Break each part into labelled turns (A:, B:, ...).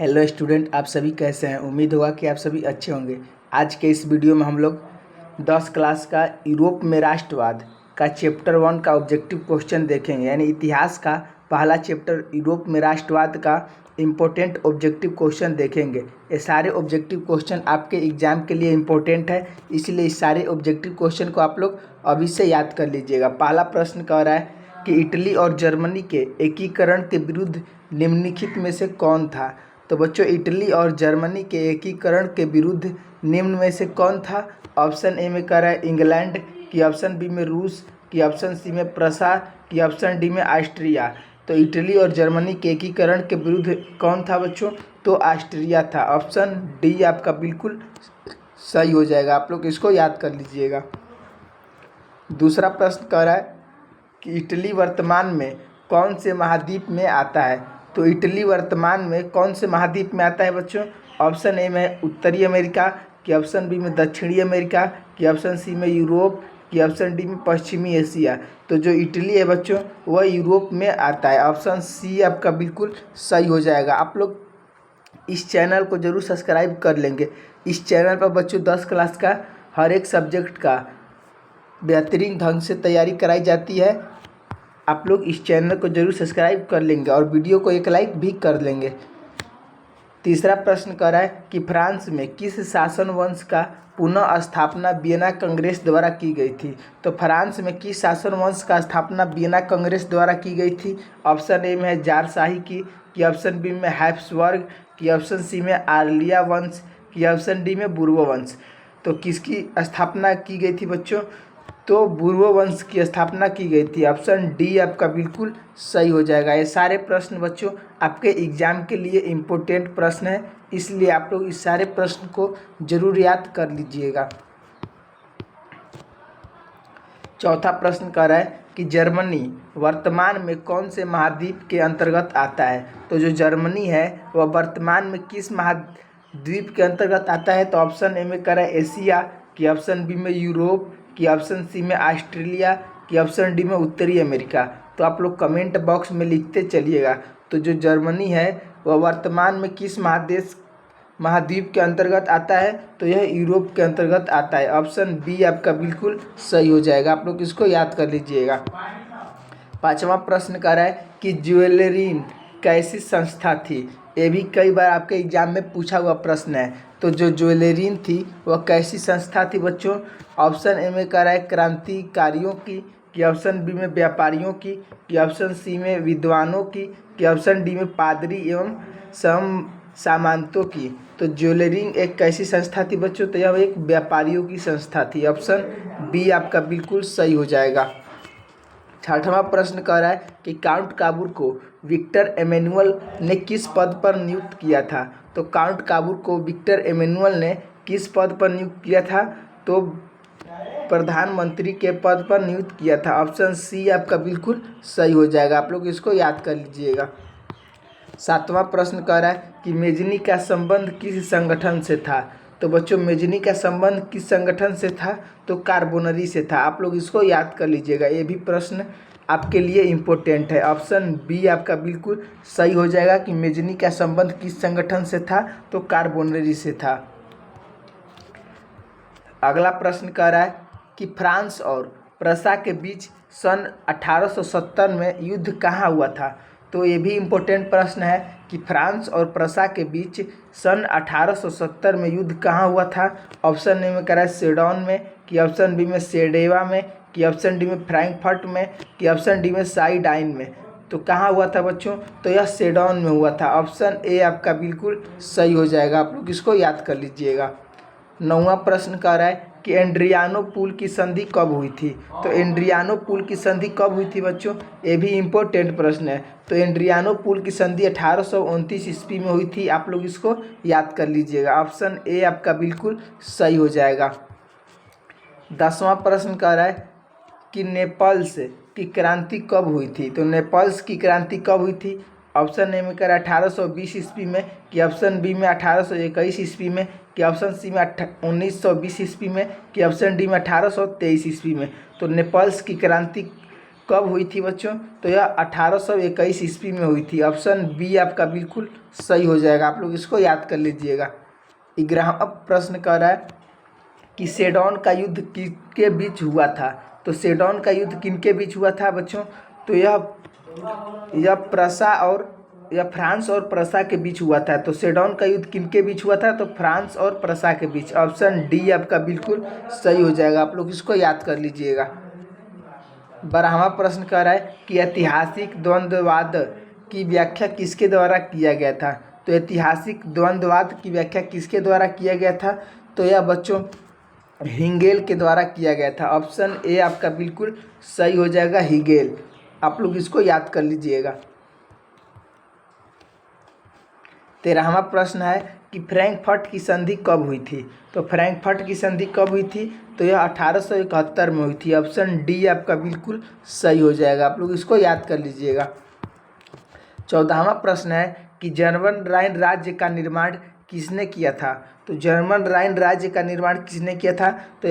A: Hello student, आप सभी कैसे हैं। उम्मीद होगा कि आप सभी अच्छे होंगे। आज के इस वीडियो में हम लोग 10 क्लास का यूरोप में राष्ट्रवाद का चैप्टर 1 का ऑब्जेक्टिव क्वेश्चन देखेंगे। यानी इतिहास का पहला चैप्टर यूरोप में राष्ट्रवाद का इम्पोर्टेंट ऑब्जेक्टिव क्वेश्चन देखेंगे। ये सारे ऑब्जेक्टिव क्वेश्चन आपके एग्जाम के लिए इम्पोर्टेंट है, इसलिए इस सारे ऑब्जेक्टिव क्वेश्चन को आप लोग अभी से याद कर लीजिएगा। पहला प्रश्न कह रहा है कि इटली और जर्मनी के एकीकरण के विरुद्ध निम्नलिखित में से कौन था। तो बच्चों, इटली और जर्मनी के एकीकरण के विरुद्ध निम्न में से कौन था। ऑप्शन ए में कह रहा है इंग्लैंड, की ऑप्शन बी में रूस, की ऑप्शन सी में प्रसा, की ऑप्शन डी में ऑस्ट्रिया। तो इटली और जर्मनी के एकीकरण के विरुद्ध कौन था बच्चों, तो ऑस्ट्रिया था। ऑप्शन डी आपका बिल्कुल सही हो जाएगा। आप लोग इसको याद कर लीजिएगा। दूसरा प्रश्न कह रहा है कि इटली वर्तमान में कौन से महाद्वीप में आता है। तो इटली वर्तमान में कौन से महाद्वीप में आता है बच्चों। ऑप्शन ए में उत्तरी अमेरिका, की ऑप्शन बी में दक्षिणी अमेरिका, की ऑप्शन सी में यूरोप, की ऑप्शन डी में पश्चिमी एशिया। तो जो इटली है बच्चों वह यूरोप में आता है। ऑप्शन सी आपका बिल्कुल सही हो जाएगा। आप लोग इस चैनल को जरूर सब्सक्राइब कर लेंगे। इस चैनल पर बच्चों 10 क्लास का हर एक सब्जेक्ट का बेहतरीन ढंग से तैयारी कराई जाती है। आप लोग इस चैनल को जरूर सब्सक्राइब कर लेंगे और वीडियो को एक लाइक भी कर लेंगे। तीसरा प्रश्न कर रहा है कि फ्रांस में किस शासन वंश का पुनः स्थापना वियना कांग्रेस द्वारा की गई थी। तो फ्रांस में किस शासन वंश का स्थापना वियना कांग्रेस द्वारा की गई थी। ऑप्शन ए में है जारशाही की ऑप्शन बी में हैब्सबर्ग, की ऑप्शन सी में आर्लिया वंश, की ऑप्शन डी में बुर्बो वंश। तो किसकी स्थापना की गई थी बच्चों, तो बुर्बो वंश की स्थापना की गई थी। ऑप्शन डी आपका बिल्कुल सही हो जाएगा। ये सारे प्रश्न बच्चों आपके एग्जाम के लिए इम्पोर्टेंट प्रश्न है, इसलिए आप लोग इस सारे प्रश्न को जरूर याद कर लीजिएगा। चौथा प्रश्न कह रहा है कि जर्मनी वर्तमान में कौन से महाद्वीप के अंतर्गत आता है। तो जो जर्मनी है वह वर्तमान में किस महाद्वीप के अंतर्गत आता है। तो ऑप्शन ए में कह रहा है एशिया, की ऑप्शन बी में यूरोप, की ऑप्शन सी में ऑस्ट्रेलिया, की ऑप्शन डी में उत्तरी अमेरिका। तो आप लोग कमेंट बॉक्स में लिखते चलिएगा। तो जो जर्मनी है वह वर्तमान में किस महाद्वीप के अंतर्गत आता है, तो यह यूरोप के अंतर्गत आता है। ऑप्शन बी आपका बिल्कुल सही हो जाएगा। आप लोग इसको याद कर लीजिएगा। पांचवा प्रश्न कह रहा है कि ज्वेलरीन कैसी संस्था थी। ये भी कई बार आपके एग्जाम में पूछा हुआ प्रश्न है। तो जो ज्वेलरीन थी वह कैसी संस्था थी बच्चों। ऑप्शन ए में कह रहा है क्रांतिकारियों की ऑप्शन बी में व्यापारियों की ऑप्शन सी में विद्वानों की ऑप्शन डी में पादरी एवं सामंतों की। तो ज्वेलरिंग एक कैसी संस्था थी बच्चों, तो यह एक व्यापारियों की संस्था थी। ऑप्शन बी आपका बिल्कुल सही हो जाएगा। छठवां प्रश्न कह रहा है कि काउंट काबूर को विक्टर एमेनुअल ने किस पद पर नियुक्त किया था। तो काउंट काबूर को विक्टर एमेनुअल ने किस पद पर नियुक्त किया था, तो प्रधानमंत्री के पद पर नियुक्त किया था। ऑप्शन सी आपका बिल्कुल सही हो जाएगा। आप लोग इसको याद कर लीजिएगा। सातवां प्रश्न कह रहा है कि मेजनी का संबंध किस संगठन से था। तो बच्चों मेजनी का संबंध किस संगठन से था, तो कार्बोनरी से था। आप लोग इसको याद कर लीजिएगा। ये भी प्रश्न आपके लिए इम्पोर्टेंट है। ऑप्शन बी आपका बिल्कुल सही हो जाएगा कि मेजनी का संबंध किस संगठन से था, तो कार्बोनरी से था। अगला प्रश्न कह रहा है कि फ्रांस और प्रसा के बीच सन 1870 में युद्ध कहाँ हुआ था। तो ये भी इम्पोर्टेंट प्रश्न है कि फ्रांस और प्रसा के बीच सन 1870 में युद्ध कहाँ हुआ था। ऑप्शन ए में कह रहा है सेडोन में, कि ऑप्शन बी में सेडेवा में, कि ऑप्शन डी में फ्रैंकफर्ट में, कि ऑप्शन डी में साइडाइन में। तो कहाँ हुआ था बच्चों, तो यह सेडोन में हुआ था। ऑप्शन ए आपका बिल्कुल सही हो जाएगा। आप लोग इसको याद कर लीजिएगा। नौवां प्रश्न कह रहा है कि एड्रियानोपुल की संधि कब हुई थी। तो एड्रियानोपुल की संधि कब हुई थी बच्चों, ये भी इम्पोर्टेंट प्रश्न है। तो एड्रियानोपुल की संधि 1829 ईस्वी में हुई थी। आप लोग इसको याद कर लीजिएगा। ऑप्शन ए आपका बिल्कुल सही हो जाएगा। 10वां प्रश्न कह रहा है कि नेपल्स की क्रांति कब हुई थी। तो नेपल्स की क्रांति कब हुई थी। ऑप्शन ए में कह रहा है 1820 ईस्वी में, कि ऑप्शन बी में 1821 ईस्वी में, कि ऑप्शन सी में 1920 ईस्वी में, कि ऑप्शन डी में 1823 ईस्वी में। तो नेपल्स की क्रांति कब हुई थी बच्चों? तो यह 1821 ईस्वी में हुई थी। ऑप्शन बी आपका बिल्कुल सही हो जाएगा। आप लोग इसको याद कर लीजिएगा। 11वां प्रश्न कह रहा है कि सेडौन का युद्ध किसके बीच हुआ था? तो सेडौन का युद्ध किनके बीच हुआ था बच्चों? तो यह फ्रांस और प्रसा के बीच हुआ था। तो सेडौन का युद्ध किनके बीच हुआ था? तो फ्रांस और प्रसा के बीच। ऑप्शन डी आपका बिल्कुल सही हो जाएगा। आप लोग इसको याद कर लीजिएगा। 12वां प्रश्न कह रहा है कि ऐतिहासिक द्वंद्ववाद की व्याख्या किसके द्वारा किया गया था? तो ऐतिहासिक द्वंद्ववाद की व्याख्या किसके द्वारा किया गया था? तो यह बच्चों हिगेल के द्वारा किया गया था। ऑप्शन ए आपका बिल्कुल सही हो जाएगा, हिगेल। आप लोग इसको याद कर लीजिएगा। 13वां प्रश्न है कि फ्रैंकफर्ट की संधि कब हुई थी? तो फ्रैंकफर्ट की संधि कब हुई थी? तो यह 1871 में हुई थी। ऑप्शन डी आपका बिल्कुल सही हो जाएगा। आप लोग इसको याद कर लीजिएगा। 14वां प्रश्न है कि जर्मन राइन राज्य का निर्माण किसने किया था? तो जर्मन राइन राज्य का निर्माण किसने किया था? तो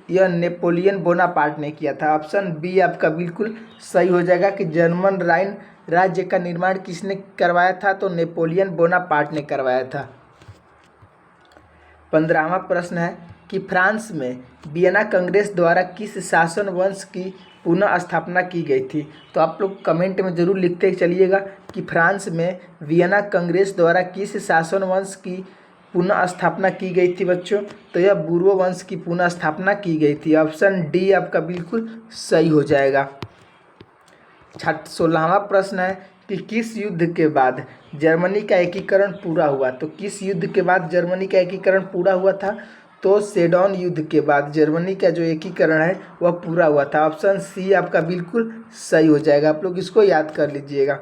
A: यह नेपोलियन बोनापार्ट ने किया था। ऑप्शन बी आपका बिल्कुल सही हो जाएगा कि जर्मन राइन राज्य का निर्माण किसने करवाया था? तो नेपोलियन बोनापार्ट ने करवाया था। 15वां प्रश्न है कि फ्रांस में वियना कांग्रेस द्वारा किस शासन वंश की पुनः स्थापना की गई थी? तो आप लोग कमेंट में जरूर लिखते चलिएगा कि फ्रांस में वियना कांग्रेस द्वारा किस शासन वंश की पुनः स्थापना की गई थी बच्चों? तो यह बुर्बो वंश की पुनः स्थापना की गई थी। ऑप्शन डी आपका बिल्कुल सही हो जाएगा। 16वां प्रश्न है कि किस युद्ध के बाद जर्मनी का एकीकरण पूरा हुआ? तो किस युद्ध के बाद जर्मनी का एकीकरण पूरा हुआ था? तो सेडौन युद्ध के बाद जर्मनी का जो एकीकरण है वह पूरा हुआ था। ऑप्शन सी आपका बिल्कुल सही हो जाएगा। आप लोग इसको याद कर लीजिएगा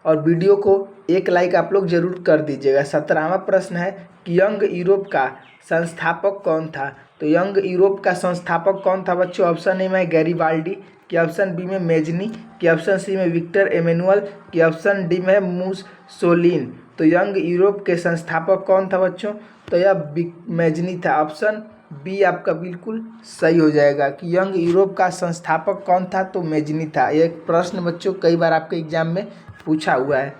A: और वीडियो को एक लाइक आप लोग जरूर कर दीजिएगा। 17वां प्रश्न है कि यंग यूरोप का संस्थापक कौन था? तो यंग यूरोप का संस्थापक कौन था बच्चों? ऑप्शन ए में गैरीबाल्डी, कि ऑप्शन बी में मेजनी, कि ऑप्शन सी में विक्टर एमेनुअल, कि ऑप्शन डी में मुसोलिन। तो यंग यूरोप के संस्थापक कौन था बच्चों? तो यह मेजनी था। ऑप्शन बी आपका बिल्कुल सही हो जाएगा कि यंग यूरोप का संस्थापक कौन था? तो मेजनी था। यह प्रश्न बच्चों कई बार आपके एग्जाम में पूछा हुआ है।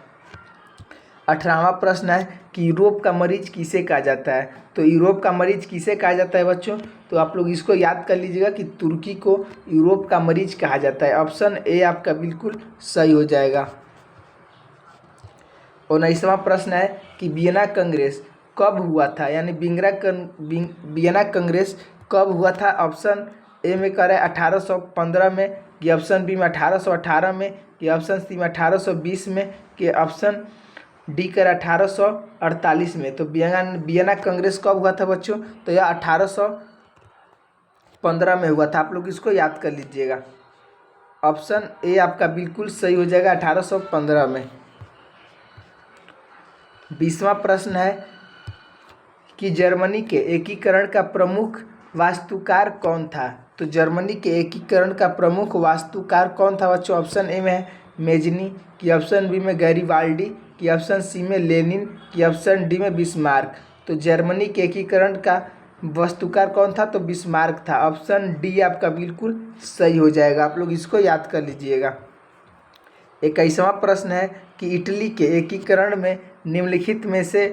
A: 18वां प्रश्न है कि यूरोप का मरीज किसे कहा जाता है? तो यूरोप का मरीज किसे कहा जाता है बच्चों? तो आप लोग इसको याद कर लीजिएगा कि तुर्की को यूरोप का मरीज कहा जाता है। ऑप्शन ए आपका बिल्कुल सही हो जाएगा। 19वां प्रश्न है कि वियना कांग्रेस कब हुआ था? यानी वियना कांग्रेस कब हुआ था? ऑप्शन ए में कह रहा है 1815 में, कि ऑप्शन बी में 1818 में, कि ऑप्शन सी में 1820 में, कि ऑप्शन डी कर 1848 में। तो वियना कांग्रेस कब हुआ था बच्चों? तो यह 1815 में हुआ था। आप लोग इसको याद कर लीजिएगा। ऑप्शन ए आपका बिल्कुल सही हो जाएगा, 1815 में। 20वां प्रश्न है कि जर्मनी के एकीकरण का प्रमुख वास्तुकार कौन था? तो जर्मनी के एकीकरण का प्रमुख वास्तुकार कौन था बच्चों? ऑप्शन ए में है मेजनी, कि ऑप्शन बी में गैरीबाल्डी, कि ऑप्शन सी में लेनिन, कि ऑप्शन डी में बिस्मार्क। तो जर्मनी के एकीकरण का वास्तुकार कौन था? तो बिस्मार्क था। ऑप्शन डी आपका बिल्कुल सही हो जाएगा। आप लोग इसको याद कर लीजिएगा। 21वां प्रश्न है कि इटली के एकीकरण में निम्नलिखित में से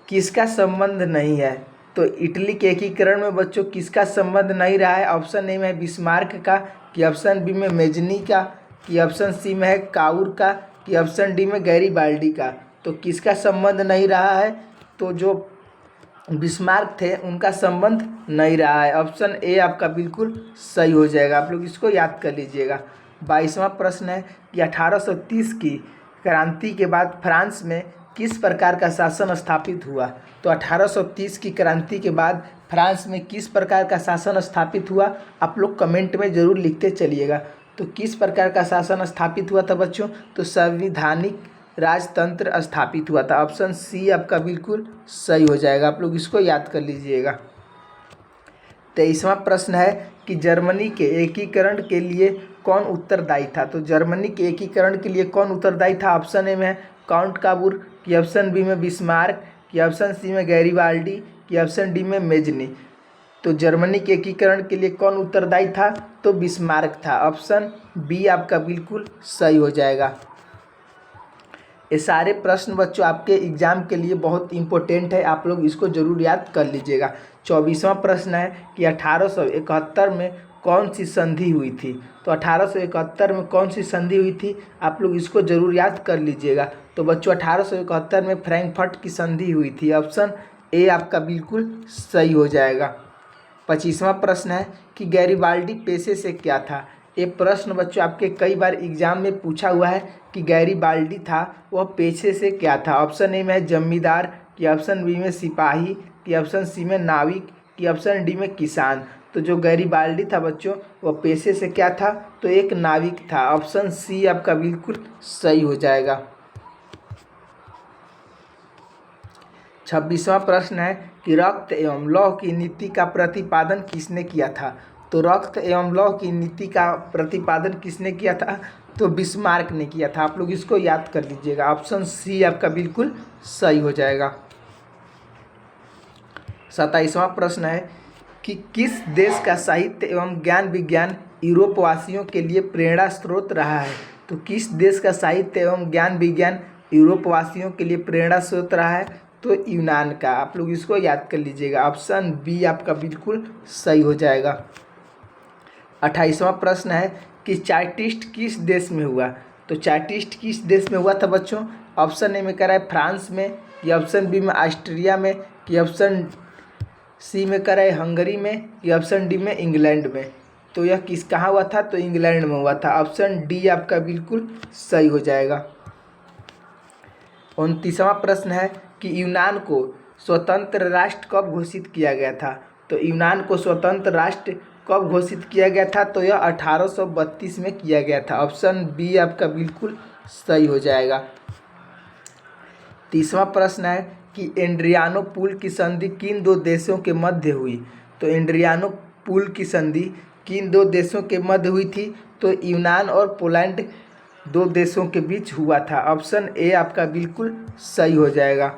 A: किसका संबंध नहीं है? तो इटली के एकीकरण में बच्चों किसका संबंध नहीं रहा है? ऑप्शन ए में है बिस्मार्क का, कि ऑप्शन बी में मेजनी का, कि ऑप्शन सी में है काउर का, कि ऑप्शन डी में गैरीबाल्डी का। तो किसका संबंध नहीं रहा है? तो जो बिस्मार्क थे उनका संबंध नहीं रहा है। ऑप्शन ए आपका बिल्कुल सही हो जाएगा। आप लोग इसको याद कर लीजिएगा। 22वां प्रश्न है कि 1830 की क्रांति के बाद फ्रांस में किस प्रकार का शासन स्थापित हुआ? तो 1830 की क्रांति के बाद फ्रांस में किस प्रकार का शासन स्थापित हुआ? आप लोग कमेंट में ज़रूर लिखते चलिएगा। तो किस प्रकार का शासन स्थापित हुआ था बच्चों? तो संवैधानिक राजतंत्र स्थापित हुआ था। ऑप्शन सी आपका बिल्कुल सही हो जाएगा। आप लोग इसको याद कर लीजिएगा। 23वां प्रश्न है कि जर्मनी के एकीकरण के लिए कौन उत्तरदायी था? तो जर्मनी के एकीकरण के लिए कौन उत्तरदायी था? ऑप्शन ए में है काउंट काबूर, कि ऑप्शन बी में बिस्मार्क, कि ऑप्शन सी में गैरीबाल्डी, कि ऑप्शन डी में मेजनी। तो जर्मनी के एकीकरण के लिए कौन उत्तरदायी था? तो बिस्मार्क था। ऑप्शन बी आपका बिल्कुल सही हो जाएगा। ये सारे प्रश्न बच्चों आपके एग्जाम के लिए बहुत इंपॉर्टेंट है, आप लोग इसको जरूर याद कर लीजिएगा। 24वां प्रश्न है कि 1871 में कौन सी संधि हुई थी? तो 1871 में कौन सी संधि हुई थी, आप लोग इसको जरूर याद कर लीजिएगा। तो बच्चों 1871 में फ्रैंकफर्ट की संधि हुई थी। ऑप्शन ए आपका बिल्कुल सही हो जाएगा। 25वां प्रश्न है कि गैरिबाल्डी पेशे से क्या था? ये प्रश्न बच्चों आपके कई बार एग्जाम में पूछा हुआ है कि गैरिबाल्डी था वह पेशे से क्या था। ऑप्शन ए में है जमींदार, कि ऑप्शन बी में सिपाही, कि ऑप्शन सी में नाविक, कि ऑप्शन डी में किसान। तो जो गैरिबाल्डी था बच्चों वह पेशे से क्या था? तो एक नाविक था। ऑप्शन सी आपका बिल्कुल सही हो जाएगा। 26वां प्रश्न है कि रक्त एवं लौह की नीति का प्रतिपादन किसने किया था? तो रक्त एवं लौह की नीति का प्रतिपादन किसने किया था? तो बिस्मार्क ने किया था। आप लोग इसको याद कर लीजिएगा। ऑप्शन सी आपका बिल्कुल सही हो जाएगा। 27वां प्रश्न है कि किस देश का साहित्य एवं ज्ञान विज्ञान यूरोप वासियों के लिए प्रेरणा स्रोत रहा है? तो किस देश का साहित्य एवं ज्ञान विज्ञान यूरोप वासियों के लिए प्रेरणा स्रोत रहा है? तो यूनान का। आप लोग इसको याद कर लीजिएगा। ऑप्शन बी आपका बिल्कुल सही हो जाएगा। 28वां प्रश्न है कि चार्टिस्ट किस देश में हुआ? तो चार्टिस्ट किस देश में हुआ था बच्चों? ऑप्शन ए में कह रहा है फ्रांस में, कि ऑप्शन बी में ऑस्ट्रिया में, कि ऑप्शन सी में कह रहा है हंगरी में, कि ऑप्शन डी में इंग्लैंड में। तो यह कहाँ हुआ था? तो इंग्लैंड में हुआ था। ऑप्शन डी आपका बिल्कुल सही हो जाएगा। 29वां प्रश्न है कि यूनान को स्वतंत्र राष्ट्र कब घोषित किया गया था? तो यूनान को स्वतंत्र राष्ट्र कब घोषित किया गया था? तो यह 1832 में किया गया था। ऑप्शन बी आपका बिल्कुल सही हो जाएगा। 30वां प्रश्न है कि एड्रियानोपुल की संधि किन दो देशों के मध्य हुई? तो एड्रियानोपुल की संधि किन दो देशों के मध्य हुई थी? तो यूनान और पोलैंड दो देशों के बीच हुआ था। ऑप्शन ए आपका बिल्कुल सही हो जाएगा।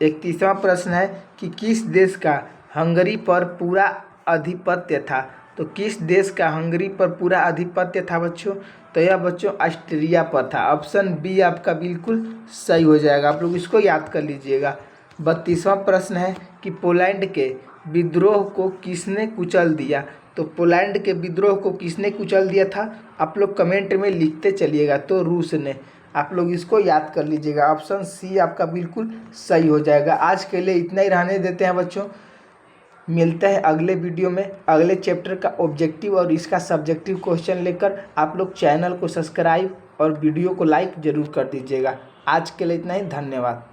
A: 31वां प्रश्न है कि किस देश का हंगरी पर पूरा आधिपत्य था? तो किस देश का हंगरी पर पूरा आधिपत्य था बच्चों? तो यह बच्चों ऑस्ट्रिया पर था। ऑप्शन बी आपका बिल्कुल सही हो जाएगा। आप लोग इसको याद कर लीजिएगा। 32वां प्रश्न है कि पोलैंड के विद्रोह को किसने कुचल दिया? तो पोलैंड के विद्रोह को किसने कुचल दिया था? आप लोग कमेंट में लिखते चलिएगा। तो रूस ने। आप लोग इसको याद कर लीजिएगा। ऑप्शन सी आपका बिल्कुल सही हो जाएगा। आज के लिए इतना ही रहने देते हैं बच्चों। मिलते हैं अगले वीडियो में अगले चैप्टर का ऑब्जेक्टिव और इसका सब्जेक्टिव क्वेश्चन लेकर। आप लोग चैनल को सब्सक्राइब और वीडियो को लाइक ज़रूर कर दीजिएगा। आज के लिए इतना ही, धन्यवाद।